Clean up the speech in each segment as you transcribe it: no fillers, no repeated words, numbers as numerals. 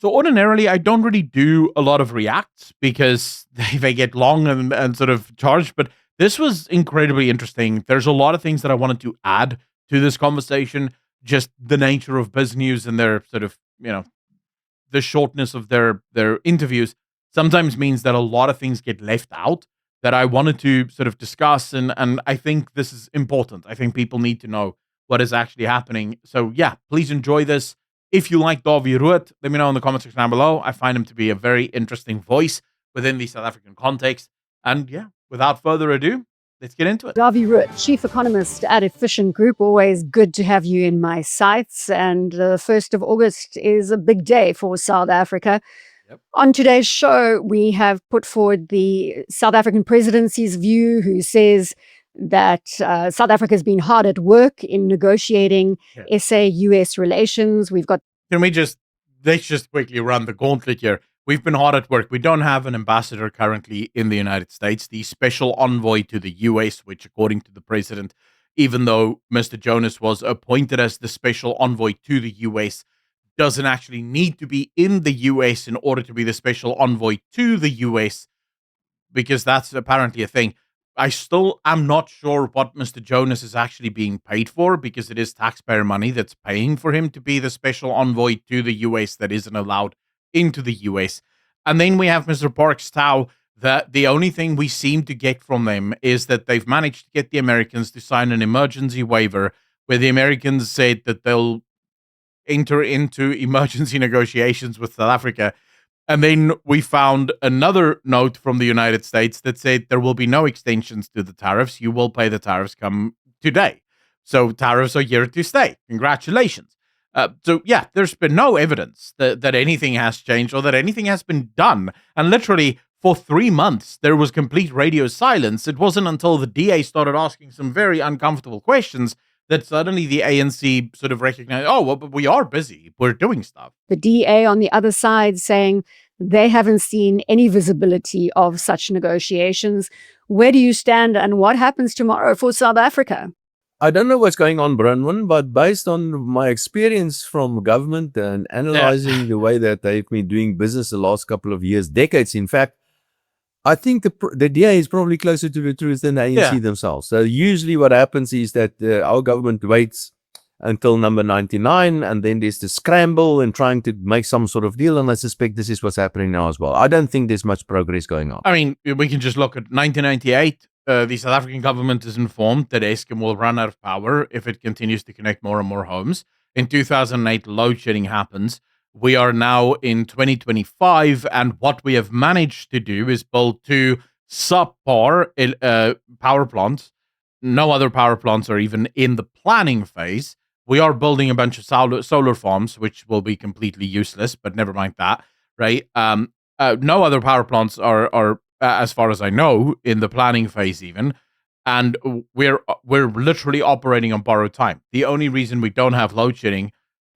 So ordinarily, I don't really do a lot of reacts because they get long and sort of charged. But this was incredibly interesting. There's a lot of things that I wanted to add to this conversation. Just the nature of biz news and their sort of the shortness of their interviews sometimes means that a lot of things get left out that I wanted to sort of discuss, and I think this is important. I think people need to know what is actually happening. So yeah, please enjoy this. If you like Dawie Roodt, let me know in the comment section down below. I find him to be a very interesting voice within the South African context. And yeah, without further ado, let's get into it. Dawie Roodt, Chief Economist at Efficient Group. Always good to have you in my sights. And the 1st of August is a big day for South Africa. Yep. On today's show, we have put forward the South African presidency's view, who says that South Africa has been hard at work in negotiating SA-US relations. We've got... Let's just quickly run the gauntlet here. We've been hard at work. We don't have an ambassador currently in the United States. The special envoy to the US, which according to the president, even though Mr. Jonas was appointed as the special envoy to the US, doesn't actually need to be in the US in order to be the special envoy to the US, because that's apparently a thing. I still am not sure what Mr. Jonas is actually being paid for, because it is taxpayer money that's paying for him to be the special envoy to the US that isn't allowed into the US. And then we have Mr. Parks Tau, that the only thing we seem to get from them is that they've managed to get the Americans to sign an emergency waiver where the Americans said that they'll enter into emergency negotiations with South Africa. And then we found another note from the United States that said there will be no extensions to the tariffs. You will pay the tariffs come today. So tariffs are here to stay. Congratulations. So yeah, there's been no evidence that anything has changed or that anything has been done. And literally for 3 months, there was complete radio silence. It wasn't until the DA started asking some very uncomfortable questions that suddenly the ANC sort of recognized, oh, well, but we are busy. We're doing stuff. The DA on the other side saying they haven't seen any visibility of such negotiations. Where do you stand, and what happens tomorrow for South Africa? I don't know what's going on, Bronwyn, but based on my experience from government and analyzing the way that they've been doing business the last couple of years, decades, in fact, I think the DA is probably closer to the truth than the ANC themselves. So usually what happens is that our government waits until number 99, and then there's the scramble and trying to make some sort of deal, and I suspect this is what's happening now as well. I don't think there's much progress going on. I mean, we can just look at 1998. The South African government is informed that Eskom will run out of power if it continues to connect more and more homes. In 2008, load shedding happens. We are now in 2025, and what we have managed to do is build 2 subpar power plants. No other power plants are even in the planning phase. We are building a bunch of solar farms, which will be completely useless, but never mind that, right? No other power plants are as far as I know, in the planning phase even. And we're literally operating on borrowed time. The only reason we don't have load shedding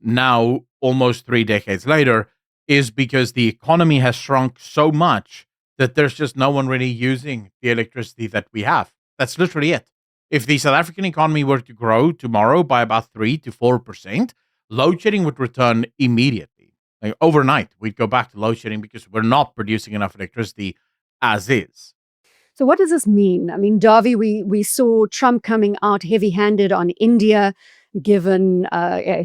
now, almost 3 decades later, is because the economy has shrunk so much that there's just no one really using the electricity that we have. That's literally it. If the South African economy were to grow tomorrow by about 3 to 4%, load shedding would return immediately. Like overnight, we'd go back to load shedding because we're not producing enough electricity as is. So what does this mean? I mean, Dawie, we saw Trump coming out heavy-handed on India, given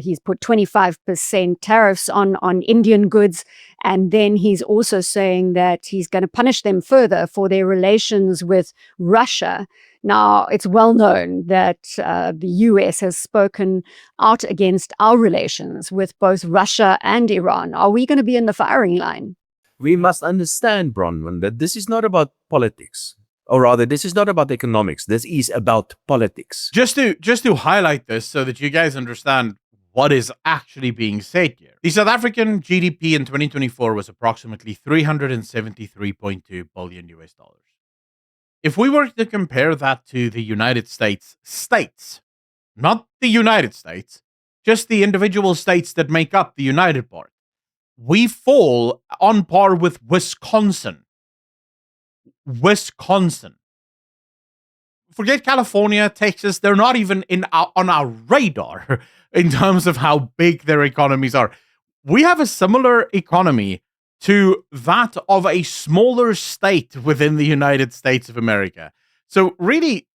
he's put 25% tariffs on Indian goods. And then he's also saying that he's going to punish them further for their relations with Russia. Now, it's well known that the US has spoken out against our relations with both Russia and Iran. Are we going to be in the firing line? We must understand, Bronwyn, that this is not about politics. Or rather, this is not about economics. This is about politics. Just to highlight this so that you guys understand what is actually being said here. The South African GDP in 2024 was approximately $373.2 billion US. If we were to compare that to the United States states, not the United States, just the individual states that make up the United part, we fall on par with Wisconsin. Wisconsin. Forget California, Texas. They're not even on our radar in terms of how big their economies are. we have a similar economy to that of a smaller state within the United States of America. So, really,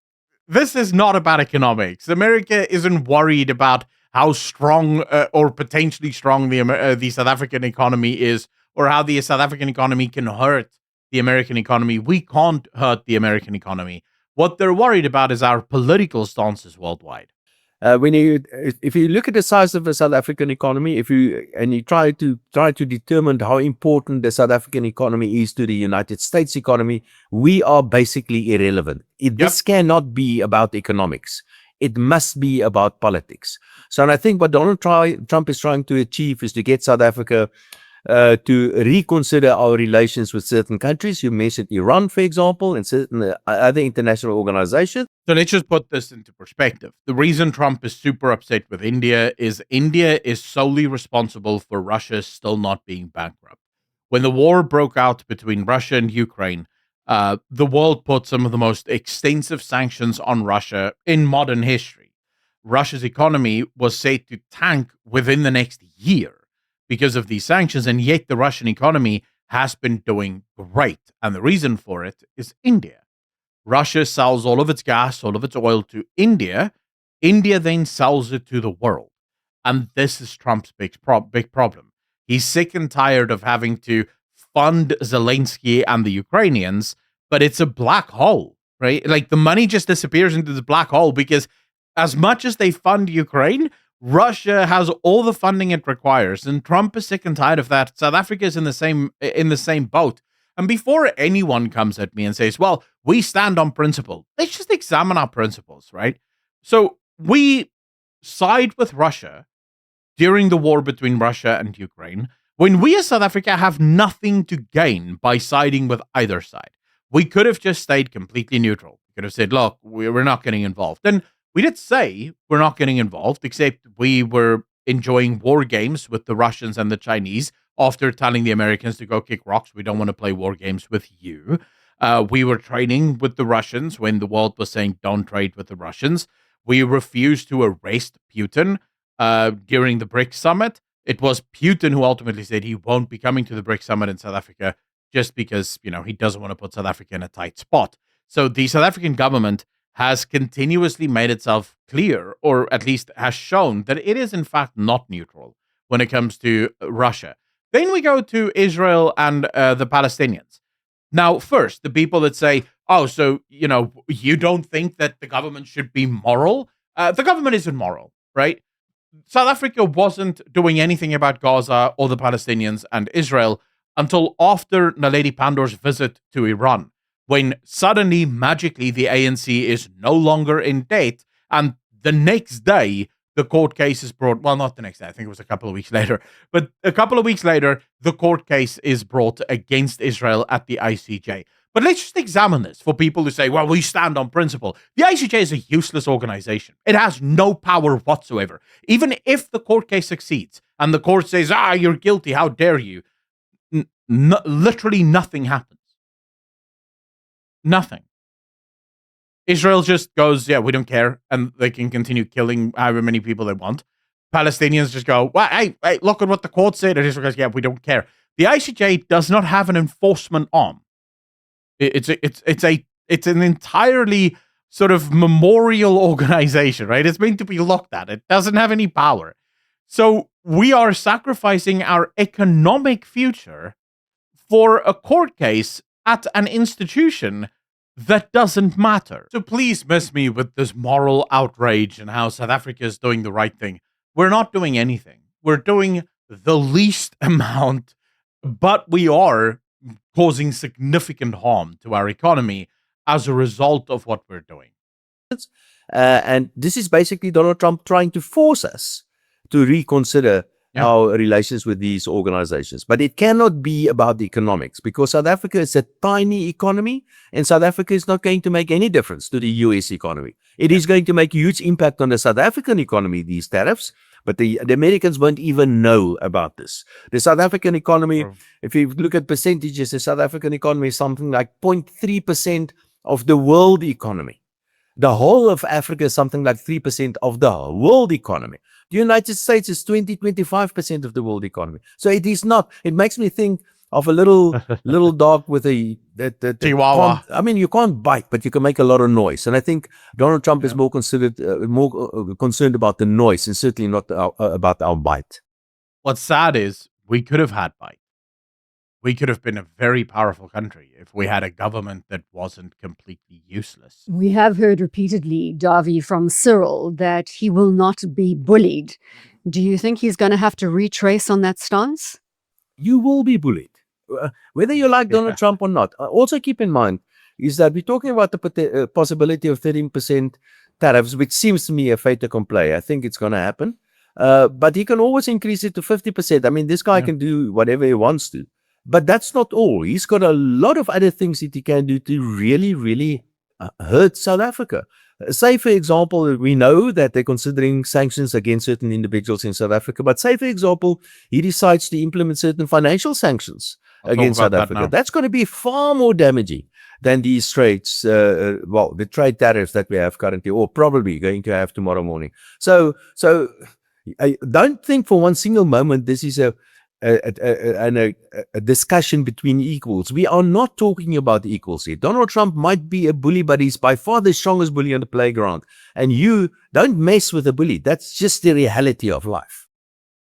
this is not about economics. America isn't worried about how strong or potentially strong the South African economy is, or how the South African economy can hurt the American economy. We can't hurt the American economy. What they're worried about is our political stances worldwide. If you look at the size of the South African economy, if you try to determine how important the South African economy is to the United States economy, we are basically irrelevant. This cannot be about economics. It must be about politics. So, and I think what Donald Trump is trying to achieve is to get South Africa to reconsider our relations with certain countries. You mentioned Iran, for example, and certain other international organizations. So let's just put this into perspective. The reason Trump is super upset with India is solely responsible for Russia still not being bankrupt. When the war broke out between Russia and Ukraine, the world put some of the most extensive sanctions on Russia in modern history. Russia's economy was said to tank within the next year because of these sanctions, and yet the Russian economy has been doing great. And the reason for it is India. Russia sells all of its gas, all of its oil to India. India then sells it to the world. And this is Trump's big problem. He's sick and tired of having to fund Zelensky and the Ukrainians, but it's a black hole, right? Like the money just disappears into the black hole because as much as they fund Ukraine, Russia has all the funding it requires, and Trump is sick and tired of that. South Africa is in the same boat. And before anyone comes at me and says, well, we stand on principle, let's just examine our principles, right? So we side with Russia during the war between Russia and Ukraine, when we as South Africa have nothing to gain by siding with either side. We could have just stayed completely neutral. We could have said, look, we're not getting involved. And we did say we're not getting involved, except we were enjoying war games with the Russians and the Chinese after telling the Americans to go kick rocks. We don't want to play war games with you. We were trading with the Russians when the world was saying don't trade with the Russians. We refused to arrest Putin during the BRICS summit. It was Putin who ultimately said he won't be coming to the BRICS summit in South Africa just because, he doesn't want to put South Africa in a tight spot. So the South African government has continuously made itself clear, or at least has shown that it is in fact not neutral when it comes to Russia. Then we go to Israel and the Palestinians. Now, first, the people that say, oh, so, you don't think that the government should be moral? The government isn't moral, right? South Africa wasn't doing anything about Gaza or the Palestinians and Israel until after Naledi Pandor's visit to Iran, when suddenly, magically, the ANC is no longer in debt, and the next day, the court case is brought. Well, not the next day. I think it was a couple of weeks later. But a couple of weeks later, the court case is brought against Israel at the ICJ. But let's just examine this for people who say, well, we stand on principle. The ICJ is a useless organization. It has no power whatsoever. Even if the court case succeeds and the court says, you're guilty, how dare you? Literally nothing happens. Nothing. Israel just goes, yeah, we don't care, and they can continue killing however many people they want. Palestinians just go, well, hey, look at what the court said, and Israel goes, yeah, we don't care. The ICJ does not have an enforcement arm. It's an entirely sort of memorial organization, right? It's meant to be looked at. It doesn't have any power. So we are sacrificing our economic future for a court case at an institution that doesn't matter. So please miss me with this moral outrage and how South Africa is doing the right thing. We're not doing anything. We're doing the least amount, but we are causing significant harm to our economy as a result of what we're doing. And this is basically Donald Trump trying to force us to reconsider our relations with these organizations. But it cannot be about the economics, because South Africa is a tiny economy, and South Africa is not going to make any difference to the US economy. It is going to make a huge impact on the South African economy, these tariffs, but the Americans won't even know about this. The South African economy, if you look at percentages, the South African economy is something like 0.3% of the world economy. The whole of Africa is something like 3% of the world economy. The United States is 20-25% of the world economy. So it is not. It makes me think of a little dog with a that Chihuahua. I mean, you can't bite, but you can make a lot of noise. And I think Donald Trump is more concerned about the noise, and certainly not about our bite. What's sad is we could have had bite. We could have been a very powerful country if we had a government that wasn't completely useless. We have heard repeatedly, Dawie, from Cyril, that he will not be bullied. Do you think he's going to have to retrace on that stance? You will be bullied, whether you like Donald Trump or not. Also keep in mind is that we're talking about the possibility of 13% tariffs, which seems to me a fait accompli. I think it's going to happen. But he can always increase it to 50%. I mean, this guy can do whatever he wants to. But that's not all. He's got a lot of other things that he can do to really, really hurt South Africa. Say, for example, we know that they're considering sanctions against certain individuals in South Africa. But say, for example, he decides to implement certain financial sanctions against South Africa. That's going to be far more damaging than these trades, the trade tariffs that we have currently, or probably going to have tomorrow morning. So I don't think for one single moment this is a discussion between equals. We are not talking about equals here. Donald Trump might be a bully, but he's by far the strongest bully on the playground. And you don't mess with a bully. That's just the reality of life.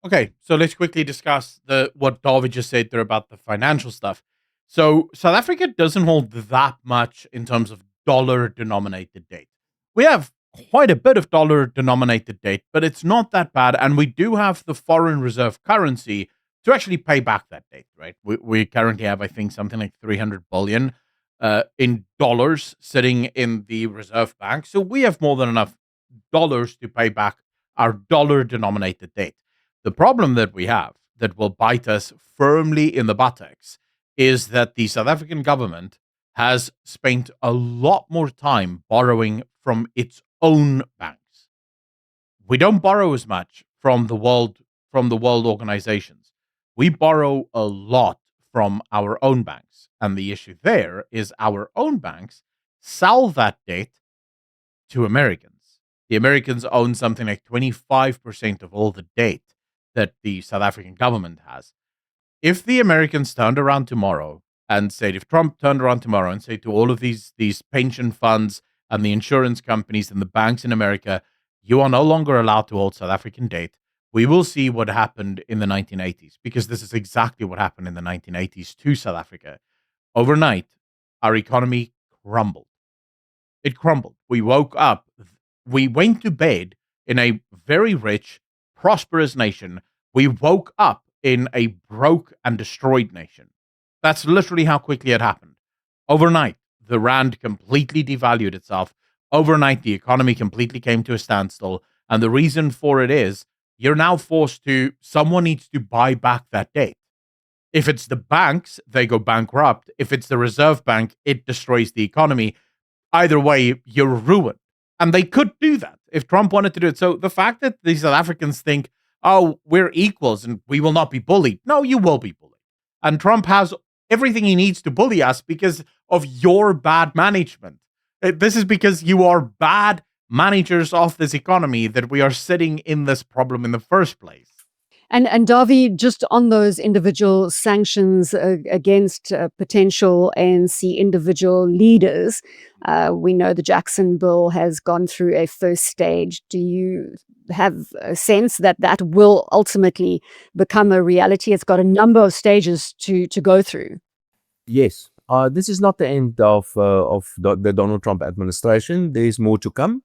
Okay, so let's quickly discuss what Dawie just said there about the financial stuff. So South Africa doesn't hold that much in terms of dollar-denominated debt. We have quite a bit of dollar-denominated debt, but it's not that bad. And we do have the foreign reserve currency to actually pay back that debt, right? We currently have, I think, something like 300 billion in dollars sitting in the reserve bank. So we have more than enough dollars to pay back our dollar-denominated debt. The problem that we have that will bite us firmly in the buttocks is that the South African government has spent a lot more time borrowing from its own banks. We don't borrow as much from the world organizations. We borrow a lot from our own banks. And the issue there is our own banks sell that debt to Americans. The Americans own something like 25% of all the debt that the South African government has. If the Americans turned around tomorrow and said, if Trump turned around tomorrow and said to all of these pension funds and the insurance companies and the banks in America, you are no longer allowed to hold South African debt, we will see what happened in the 1980s, because this is exactly what happened in the 1980s to South Africa. Overnight, our economy crumbled. It crumbled. We woke up. We went to bed in a very rich, prosperous nation. We woke up in a broke and destroyed nation. That's literally how quickly it happened. Overnight, the rand completely devalued itself. Overnight, the economy completely came to a standstill. And the reason for it is you're now someone needs to buy back that debt. If it's the banks, they go bankrupt. If it's the Reserve Bank, it destroys the economy. Either way, you're ruined. And they could do that if Trump wanted to do it. So the fact that these South Africans think, oh, we're equals and we will not be bullied. No, you will be bullied. And Trump has everything he needs to bully us because of your bad management. This is because you are bad managers of this economy that we are sitting in this problem in the first place. And Dawie, just on those individual sanctions against potential ANC individual leaders, we know the Jackson bill has gone through a first stage. Do you have a sense that that will ultimately become a reality? It's got a number of stages to go through. Yes. This is not the end of the Donald Trump administration. There's more to come.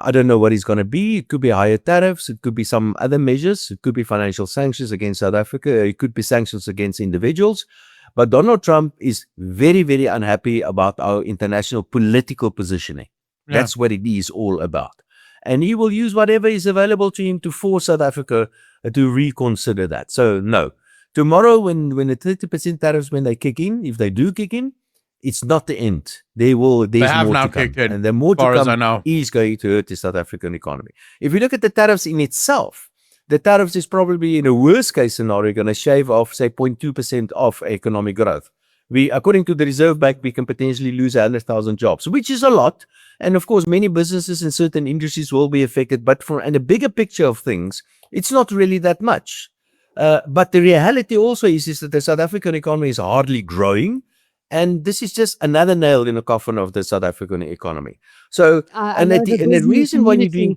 I don't know what it's going to be. It could be higher tariffs. It could be some other measures. It could be financial sanctions against South Africa. It could be sanctions against individuals. But Donald Trump is very, very unhappy about our international political positioning. Yeah. That's what it is all about. And he will use whatever is available to him to force South Africa to reconsider that. So no. Tomorrow, when the 30% tariffs, when they kick in, if they do kick in, it's not the end. There's more to come. And the more to come is going to hurt the South African economy. If you look at the tariffs in itself, the tariffs is probably in a worst case scenario going to shave off, say, 0.2% of economic growth. according to the Reserve Bank, we can potentially lose 100,000 jobs, which is a lot. And of course, many businesses in certain industries will be affected. But in a bigger picture of things, it's not really that much. But the reality also is that the South African economy is hardly growing. And this is just another nail in the coffin of the South African economy. So, and the reason why you're doing...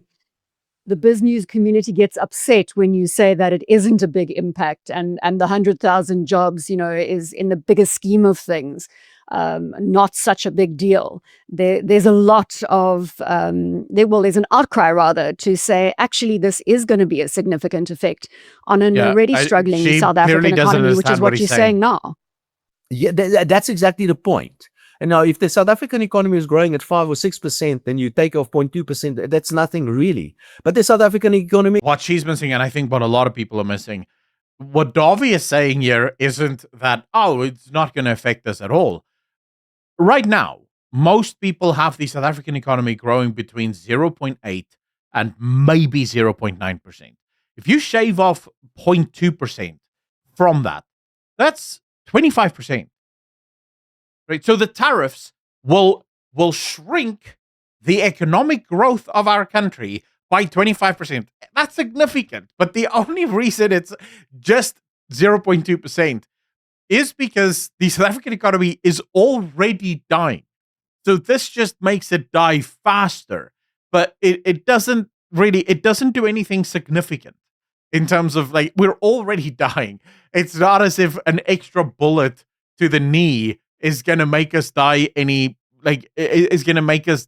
The business community gets upset when you say that it isn't a big impact, and the 100,000 jobs, is in the bigger scheme of things, not such a big deal. There's a lot of there's an outcry rather to say actually this is going to be a significant effect on an already struggling South African economy, which is what you're saying now. Yeah, that's exactly the point. And now, if the South African economy is growing at 5 or 6%, then you take off 0.2%. That's nothing really. But the South African economy... What she's missing, and I think what a lot of people are missing, what Dawie is saying here isn't that, it's not going to affect us at all. Right now, most people have the South African economy growing between 0.8 and maybe 0.9%. If you shave off 0.2% from that, that's 25%. Right? So the tariffs will shrink the economic growth of our country by 25%. That's significant. But the only reason it's just 0.2% is because the South African economy is already dying. So this just makes it die faster. But it doesn't do anything significant in terms of we're already dying. It's not as if an extra bullet to the knee is going to make us die is going to make us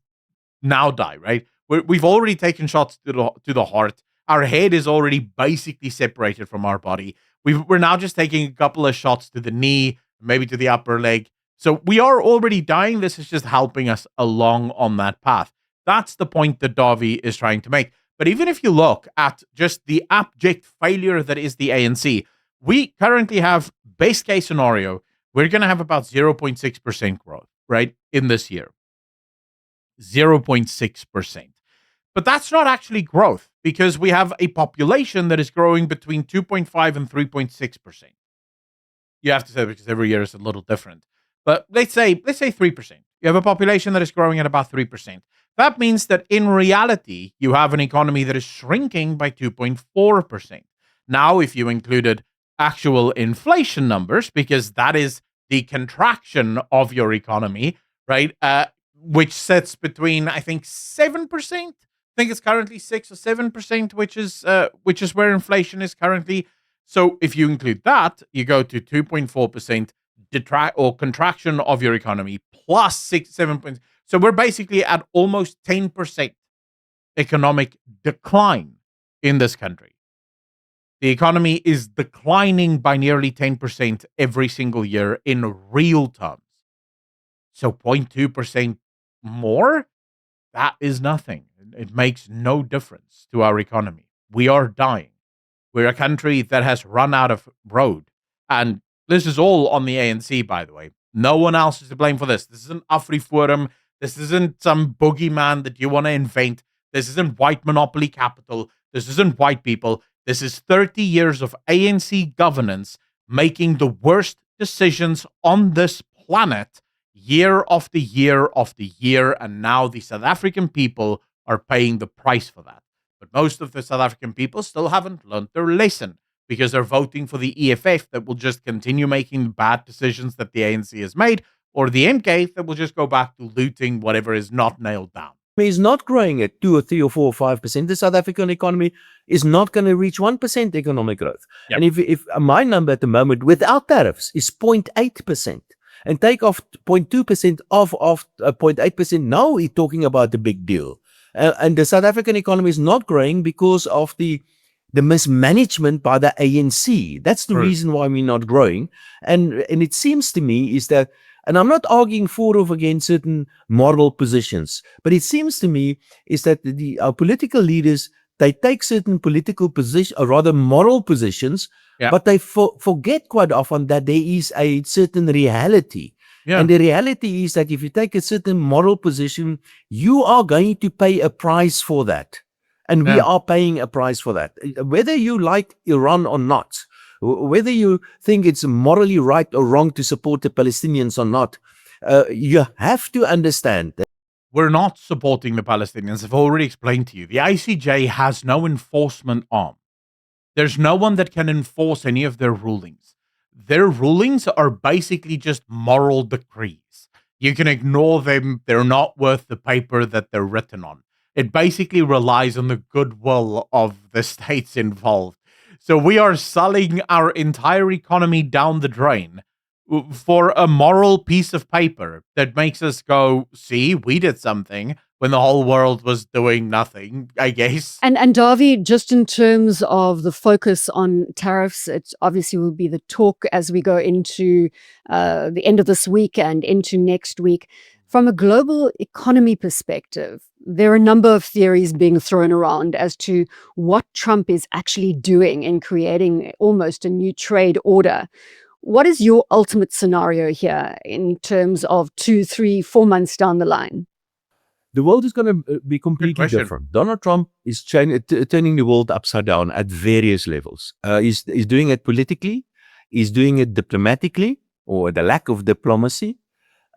now die, right? We've already taken shots to the heart. Our head is already basically separated from our body. We're now just taking a couple of shots to the knee, maybe to the upper leg. So we are already dying. This is just helping us along on that path. That's the point that Dawie is trying to make. But even if you look at just the abject failure that is the ANC, we currently have, best case scenario, we're going to have about 0.6% growth, right, in this year. 0.6%. But that's not actually growth because we have a population that is growing between 2.5 and 3.6%. You have to say because every year is a little different. But let's say 3%. You have a population that is growing at about 3%. That means that in reality, you have an economy that is shrinking by 2.4%. Now, if you included actual inflation numbers, because that is the contraction of your economy, right? Which sits between, I think, 7%. I think it's currently 6 or 7%, which is where inflation is currently. So if you include that, you go to 2.4% contraction of your economy plus 7 points. So we're basically at almost 10% economic decline in this country. The economy is declining by nearly 10% every single year in real terms. So 0.2% more, that is nothing. It makes no difference to our economy. We are dying. We're a country that has run out of road. And this is all on the ANC, by the way. No one else is to blame for this. This isn't AfriForum. This isn't some boogeyman that you want to invent. This isn't white monopoly capital. This isn't white people. This is 30 years of ANC governance making the worst decisions on this planet year after year after year. And now the South African people are paying the price for that. But most of the South African people still haven't learned their lesson because they're voting for the EFF that will just continue making bad decisions that the ANC has made, or the MK that will just go back to looting whatever is not nailed down. Is not growing at 2 or 3 or 4 or 5%. The South African economy is not going to reach 1% economic growth. Yep. And if my number at the moment without tariffs is 0.8%, and take off 0.2% off 0.8%, now we're talking about a big deal. And the South African economy is not growing because of the mismanagement by the ANC. That's the reason why we're not growing. And it seems to me is that, and I'm not arguing for or against certain moral positions, but it seems to me is that our political leaders, they take certain political positions, or rather moral positions, but they forget quite often that there is a certain reality. Yeah. And the reality is that if you take a certain moral position, you are going to pay a price for that. And we are paying a price for that. Whether you like Iran or not, Whether you think it's morally right or wrong to support the Palestinians or not, you have to understand that We're not supporting the Palestinians. I've already explained to you. The ICJ has no enforcement arm. There's no one that can enforce any of their rulings. Their rulings are basically just moral decrees. You can ignore them, they're not worth the paper that they're written on. It basically relies on the goodwill of the states involved. So we are selling our entire economy down the drain for a moral piece of paper that makes us go, see, we did something when the whole world was doing nothing, I guess. And Dawie, just in terms of the focus on tariffs, it obviously will be the talk as we go into the end of this week and into next week. From a global economy perspective, there are a number of theories being thrown around as to what Trump is actually doing in creating almost a new trade order. What is your ultimate scenario here in terms of 2, 3, 4 months down the line? the world is going to be completely question. different. Donald Trump is turning the world upside down at various levels. He's doing it politically, he's doing it diplomatically, or the lack of diplomacy.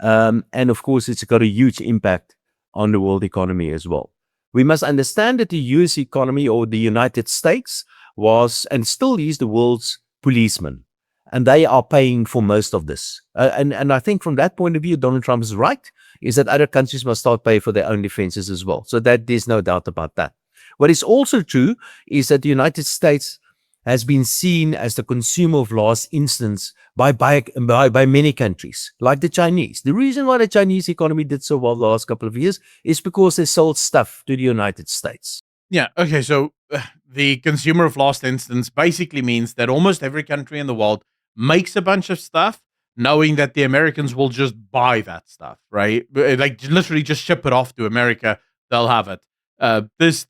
And of course, it's got a huge impact on the world economy as well. We must understand that the US economy, or the United States, was and still is the world's policeman. And they are paying for most of this. And I think from that point of view, Donald Trump is right, is that other countries must start paying for their own defenses as well. So that there's no doubt about that. What is also true is that the United States has been seen as the consumer of last instance by many countries, like the Chinese. The reason why the Chinese economy did so well the last couple of years is because they sold stuff to the United States. Yeah, okay, so the consumer of last instance basically means that almost every country in the world makes a bunch of stuff knowing that the Americans will just buy that stuff, right? Like literally just ship it off to America, they'll have it. This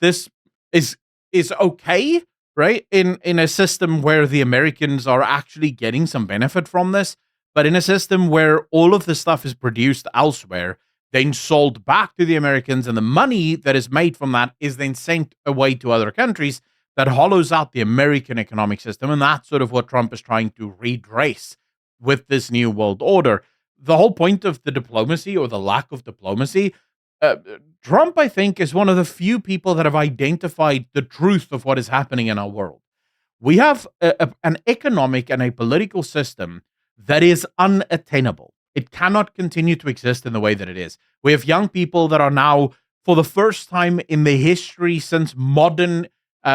is okay, right? In a system where the Americans are actually getting some benefit from this, but in a system where all of the stuff is produced elsewhere, then sold back to the Americans, and the money that is made from that is then sent away to other countries, that hollows out the American economic system. And that's sort of what Trump is trying to redress with this new world order. The whole point of the diplomacy, or the lack of diplomacy, Trump, I think, is one of the few people that have identified the truth of what is happening in our world. We have an economic and a political system that is unattainable. It cannot continue to exist in the way that it is. We have young people that are now, for the first time in the history since modern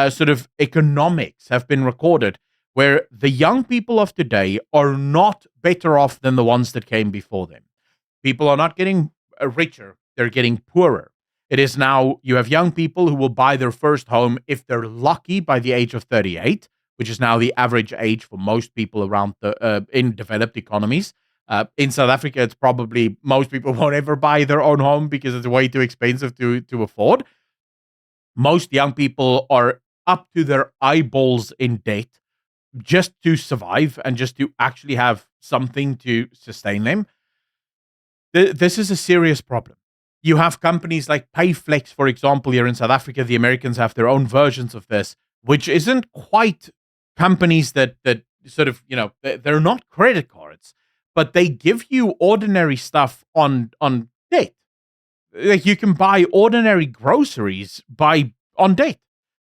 sort of economics have been recorded, where the young people of today are not better off than the ones that came before them. People are not getting richer, they're getting poorer. It is now, you have young people who will buy their first home, if they're lucky, by the age of 38, which is now the average age for most people around in developed economies. In South Africa, it's probably most people won't ever buy their own home because it's way too expensive to afford. Most young people are up to their eyeballs in debt just to survive and just to actually have something to sustain them. This is a serious problem. You have companies like Payflex, for example, here in South Africa. The Americans have their own versions of this, which isn't quite companies that sort of, they're not credit cards, but they give you ordinary stuff on debt. Like you can buy ordinary groceries on debt.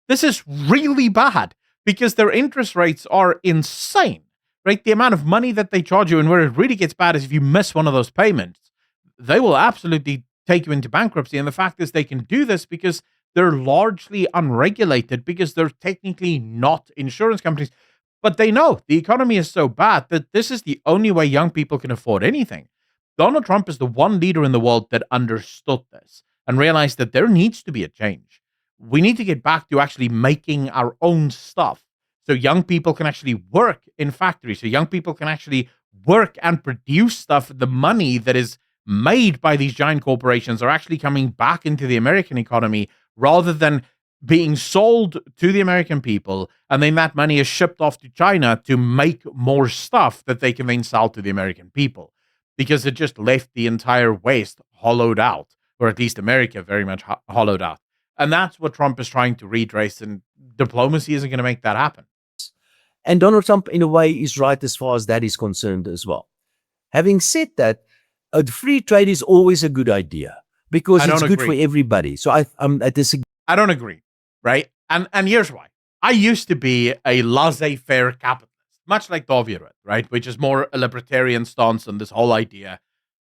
This is really bad because their interest rates are insane, right? The amount of money that they charge you, and where it really gets bad is if you miss one of those payments, they will absolutely take you into bankruptcy. And the fact is, they can do this because they're largely unregulated, because they're technically not insurance companies. But they know the economy is so bad that this is the only way young people can afford anything. Donald Trump is the one leader in the world that understood this and realized that there needs to be a change. We need to get back to actually making our own stuff so young people can actually work in factories, so young people can actually work and produce stuff. The money that is made by these giant corporations are actually coming back into the American economy rather than being sold to the American people, and then that money is shipped off to China to make more stuff that they can then sell to the American people, because it just left the entire West hollowed out, or at least America very much hollowed out. And that's what Trump is trying to redress, and diplomacy isn't going to make that happen. And Donald Trump, in a way, is right as far as that is concerned as well. Having said that, free trade is always a good idea because it's good for everybody. So I disagree. I don't agree, right? And here's why. I used to be a laissez-faire capitalist, much like Dawie Roodt, right? Which is more a libertarian stance on this whole idea.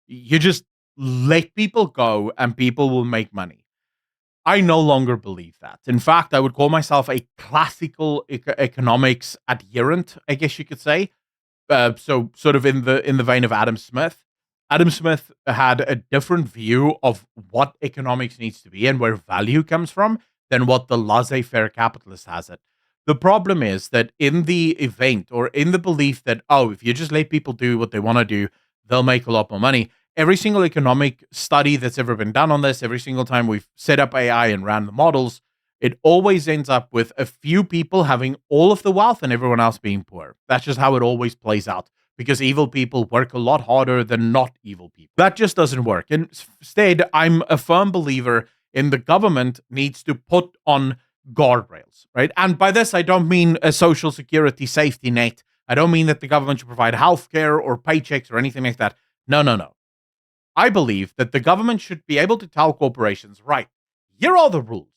You just let people go and people will make money. I no longer believe that. In fact, I would call myself a classical economics adherent, I guess you could say. So sort of in the vein of Adam Smith. Adam Smith had a different view of what economics needs to be and where value comes from than what the laissez-faire capitalist has it. The problem is that in the event or in the belief that, oh, if you just let people do what they want to do, they'll make a lot more money. Every single economic study that's ever been done on this, every single time we've set up AI and ran the models, it always ends up with a few people having all of the wealth and everyone else being poor. That's just how it always plays out because evil people work a lot harder than not evil people. That just doesn't work. Instead, I'm a firm believer in the government needs to put on guardrails, right? And by this, I don't mean a social security safety net. I don't mean that the government should provide healthcare or paychecks or anything like that. No, no, no. I believe that the government should be able to tell corporations, right, here are the rules.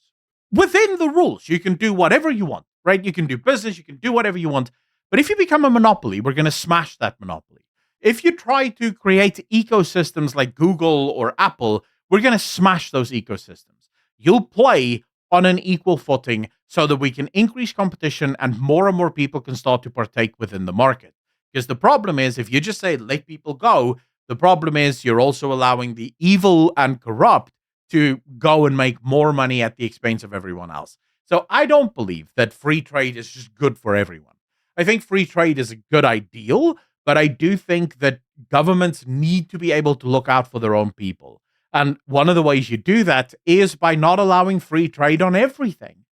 Within the rules, you can do whatever you want, right? You can do business, you can do whatever you want. But if you become a monopoly, we're going to smash that monopoly. If you try to create ecosystems like Google or Apple, we're going to smash those ecosystems. You'll play on an equal footing so that we can increase competition and more people can start to partake within the market. Because the problem is, if you just say, let people go, the problem is you're also allowing the evil and corrupt to go and make more money at the expense of everyone else. So I don't believe that free trade is just good for everyone. I think free trade is a good ideal, but I do think that governments need to be able to look out for their own people. And one of the ways you do that is by not allowing free trade on everything.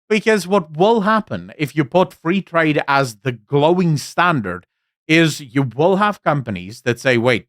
Because what will happen if you put free trade as the glowing standard is you will have companies that say, wait,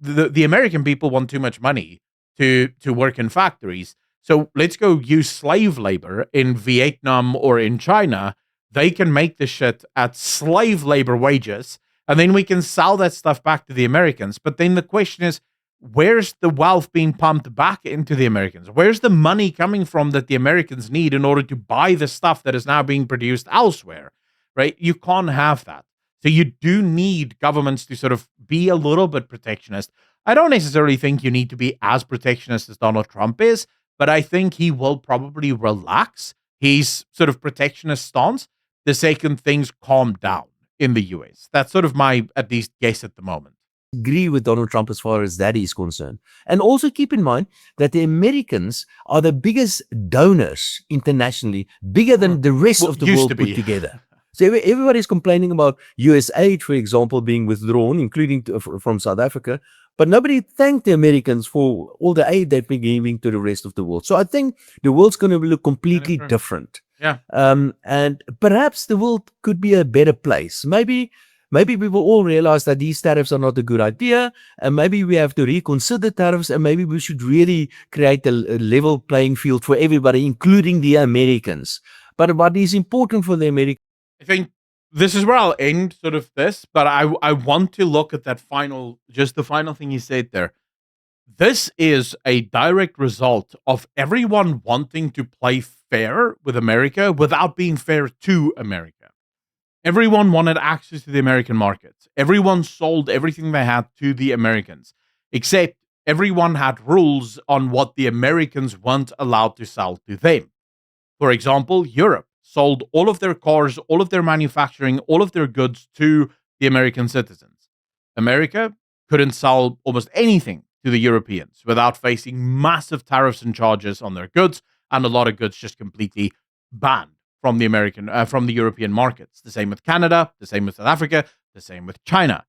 the American people want too much money to work in factories. So let's go use slave labor in Vietnam or in China. They can make the shit at slave labor wages, and then we can sell that stuff back to the Americans. But then the question is, where's the wealth being pumped back into the Americans? Where's the money coming from that the Americans need in order to buy the stuff that is now being produced elsewhere, right? You can't have that. So you do need governments to sort of be a little bit protectionist. I don't necessarily think you need to be as protectionist as Donald Trump is, but I think he will probably relax his sort of protectionist stance the second things calm down in the US. That's sort of my, at least, guess at the moment. Agree with Donald Trump as far as that is concerned. And also keep in mind that the Americans are the biggest donors internationally, bigger than the rest of the world put together. So everybody's complaining about US aid, for example, being withdrawn, including from South Africa. But nobody thanked the Americans for all the aid they've been giving to the rest of the world. So I think the world's going to look completely different. Yeah. And perhaps the world could be a better place. Maybe we will all realize that these tariffs are not a good idea. And maybe we have to reconsider tariffs. And maybe we should really create a level playing field for everybody, including the Americans. But what is important for the Americans? I think this is where I'll end sort of this, but I want to look at that the final thing you said there. This is a direct result of everyone wanting to play fair with America without being fair to America. Everyone wanted access to the American markets. Everyone sold everything they had to the Americans, except everyone had rules on what the Americans weren't allowed to sell to them. For example, Europe sold all of their cars, all of their manufacturing, all of their goods to the American citizens. America couldn't sell almost anything to the Europeans without facing massive tariffs and charges on their goods, and a lot of goods just completely banned from the European markets. The same with Canada, the same with South Africa, the same with China.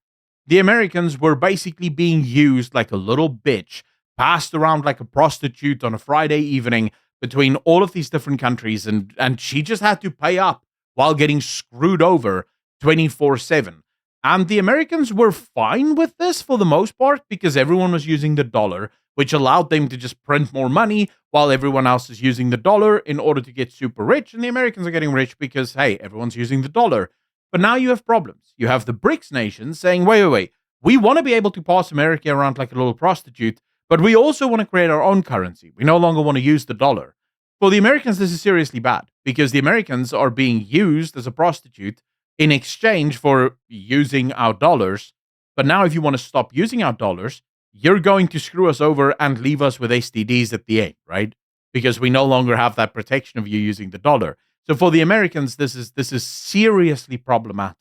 The Americans were basically being used like a little bitch, passed around like a prostitute on a Friday evening between all of these different countries, and she just had to pay up while getting screwed over 24/7. And the Americans were fine with this for the most part because everyone was using the dollar, which allowed them to just print more money while everyone else is using the dollar in order to get super rich. And the Americans are getting rich because, hey, everyone's using the dollar. But now you have problems. You have the BRICS nations saying, wait. We want to be able to pass America around like a little prostitute, but we also want to create our own currency. We no longer want to use the dollar. For the Americans, this is seriously bad because the Americans are being used as a prostitute in exchange for using our dollars. But now, if you want to stop using our dollars, you're going to screw us over and leave us with STDs at the end, right? Because we no longer have that protection of you using the dollar. So for the Americans, this is seriously problematic.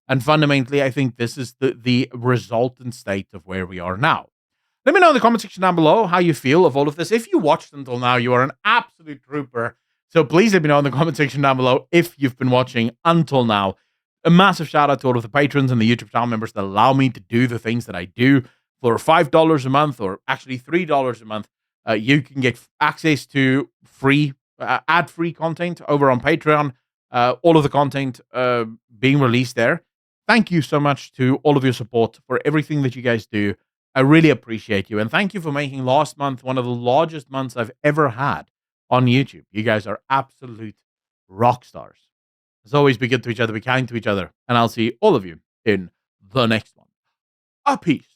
And fundamentally, I think this is the resultant state of where we are now. Let me know in the comment section down below how you feel of all of this. If you watched until now, you are an absolute trooper. So please let me know in the comment section down below if you've been watching until now. A massive shout out to all of the patrons and the YouTube channel members that allow me to do the things that I do. For $5 a month, or actually $3 a month, you can get access to free, ad-free content over on Patreon. All of the content being released there. Thank you so much to all of your support for everything that you guys do. I really appreciate you. And thank you for making last month one of the largest months I've ever had on YouTube. You guys are absolute rock stars. As always, be good to each other, be kind to each other. And I'll see all of you in the next one. A peace.